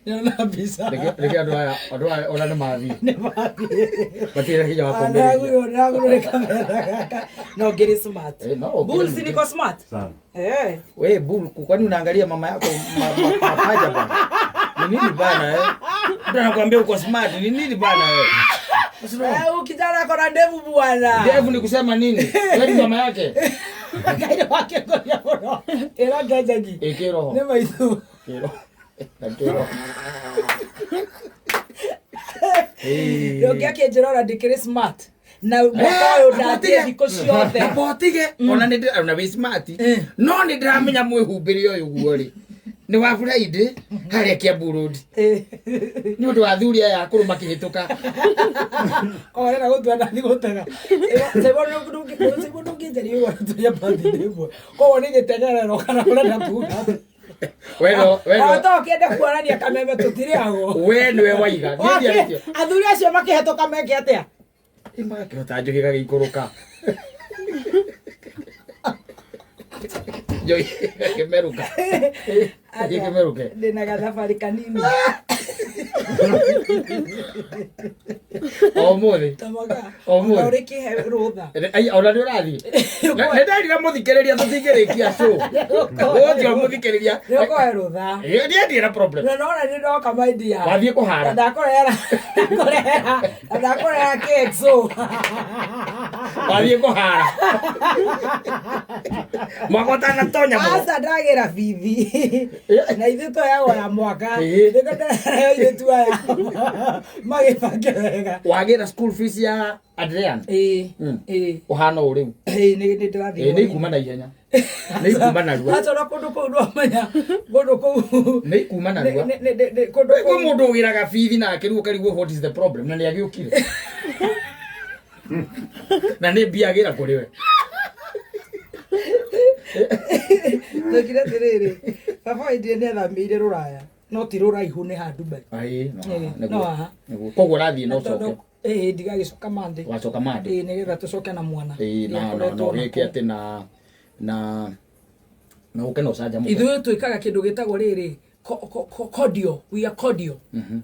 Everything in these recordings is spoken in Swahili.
Nona bisa. Reke adoa ona na mavi. Batira hiyo hapo mbele. Anagu kamera. No get smart. Bull si niko smart. Sana. Wewe bull kwani unaangalia mama yako mapaja bana? Ni nini bana Ndio nakwambia uko smart. Ni nini bana wewe? Kijana ako na ndevu bwana. Ndevu ni kusema nini? Wewe mama yake. Kaida wake kwa yao. Era gajaji. Ekero. Nema hizo. Kero. Kero. Yo yake jerora dikere smart. Na mwaka udatie thiko ciothe. Botige. Ona ni na be smart. No ni ndamenya mwihumbirio uyu guori. Ni wa Friday haria Kiambu Road. Ni undu wa thuri aya akuru makihituka. Ora na gutu ana thigutaga. Sebo no ngijari yo tuya bandi nebo. Ko ni gitegerero kana urenda kuga. Weno. Ata ukienda kuonania kameme tutiri ago. We niwe waiga. Ndio. Athuri acio makihituka meke atia. Imakihota njohi gagikuruka. Yo kemeruka. Kemeruka. Ndina gathabari kanini. Omuthi. Tamaga. Omuthi. Oriki he rutha. Ai ona ni urathi. Nenda muthikiriria tuthikirikia show. Wothi muthikiriria. Roko he rutha. Ndi na problem. No ni ndoka maidia. Wathie kuhara. Ndakorera cake so. Wathie kuhara. Mwakota na tonya mo. Asa ndagira bibi. Na ithu to ya gora mwaka. Ndikatara ile tu aya. Magipange wega. Wagira school fees ya Adrian. Uhana uriu. Ni ndirathi. Ni kuma na ihenya. Ni kuma na ruwa. Acha kundu kundu amanya. Kundu ku. Ni kuma na ruwa. Kundu ku mundu ugiraga bibi na akiru karigu what is the problem na ni agiukire. Na ni bia gira kuri we. Ndikire tiriri. Baba indi ni athamire ruraya. No ti ruraihu ni ha Dubai. Ai no. Koguo rathie no coke. Ndigagicoka mande. Wacoka mande. Nigetha tucoke na mwana. No giki ati na uke no canja mu. Ithuĩ twĩkaga kĩndũ gĩtagwo rĩrĩ cordial. We are cordial.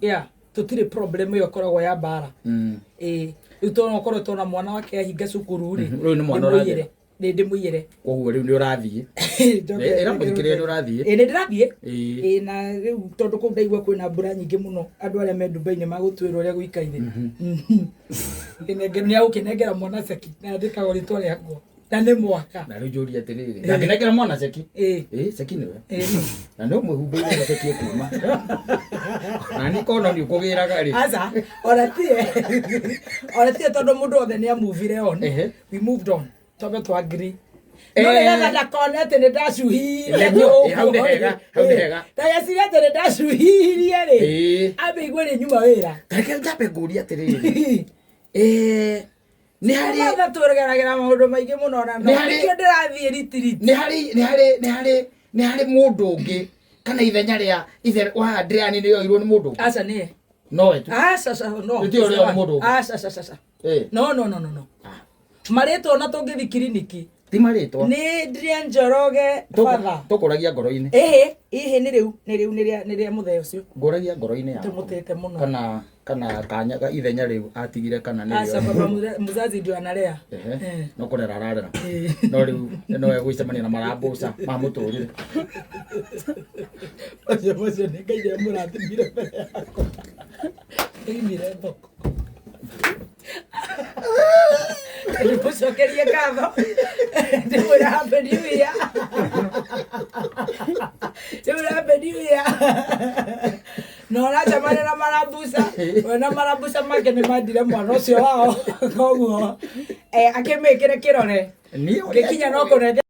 Yeah. Tutire problem yo koragwo ya bara. Rĩu tondũ okorwo tona mwana wake ahinga cukuru rĩ. Rĩu nĩ mwana ũrathie. Ndĩ mũiyere. Koguo rĩu nĩ ũrathie. Era mũthikĩrĩria nĩ ũrathie. Nĩ ndĩrathiĩ. Na rĩu tondũ kũu ndaigua kwĩna mbura nyingĩ mũno. Andũ arĩa me Dubai nĩ magũtwĩra ũrĩa gũikaire. Nĩ agũkĩnengera mwana ceki. Na andĩkaga rĩtwa rĩakwa. Na nĩ mwaka. Na rĩu njũria atĩrĩrĩ. Na ngĩnengera mwana ceki. Ceki nĩwe. Na nĩ ũmwĩhumbĩire ceki ĩkuma. Na nĩ kona nĩ ũkũgĩraga rĩ. Aca, ona tie tondũ mũndũ othe nĩ amuvire on. We moved on. Tobe to agree. No nĩgetha ndakonete nĩ ndacuhirie. Hau nĩ hega. Ndageciria atĩ nĩ ndacuhirie rĩ. Ambe igwe nĩ nyuma wĩra. Reke njambe ngũria atĩrĩrĩ. Nĩ harĩ tũgeragĩra maũndũ maingĩ mũno na nĩkĩo ndĩrathiĩ ritiriti. Nĩ harĩ mũndũ ũngĩ kana ithenya rĩa ithe wa Adrian nĩ yoirwo nĩ mũndũ. Aca nĩ. No tu. Aca no. Nĩ ũrĩa mũndũ. Aca. No. Marĩtwo na tũngĩthi kiriniki. Ti marĩtwa. Nĩ Adrian Njoroge father. Tũkũragia ngoro-inĩ. Ĩhĩ nĩ rĩa mũthee ũcio. Ngũragia ngoro-inĩ yaku. Tũmũtĩte mũno. Kana kanya ithenya rĩu atigire kana nĩ. Aca baba muzazi ndio analea. No kũrera ararera. No rĩu no egũicemania na marambuca ma mũtũrĩre. Ocio nĩ Ngai nĩ mũrathimire mbere yakwa. Ĩimire thoko. Nĩmũcokerie ngatho. Ndĩmwĩra happy new year. Happy new year. No ũracemania na marambuca. Na marambuca make nĩ mandire mwana ũcio wao. Koguo akĩmĩkĩre kĩrore. Gĩkinya no kũnengera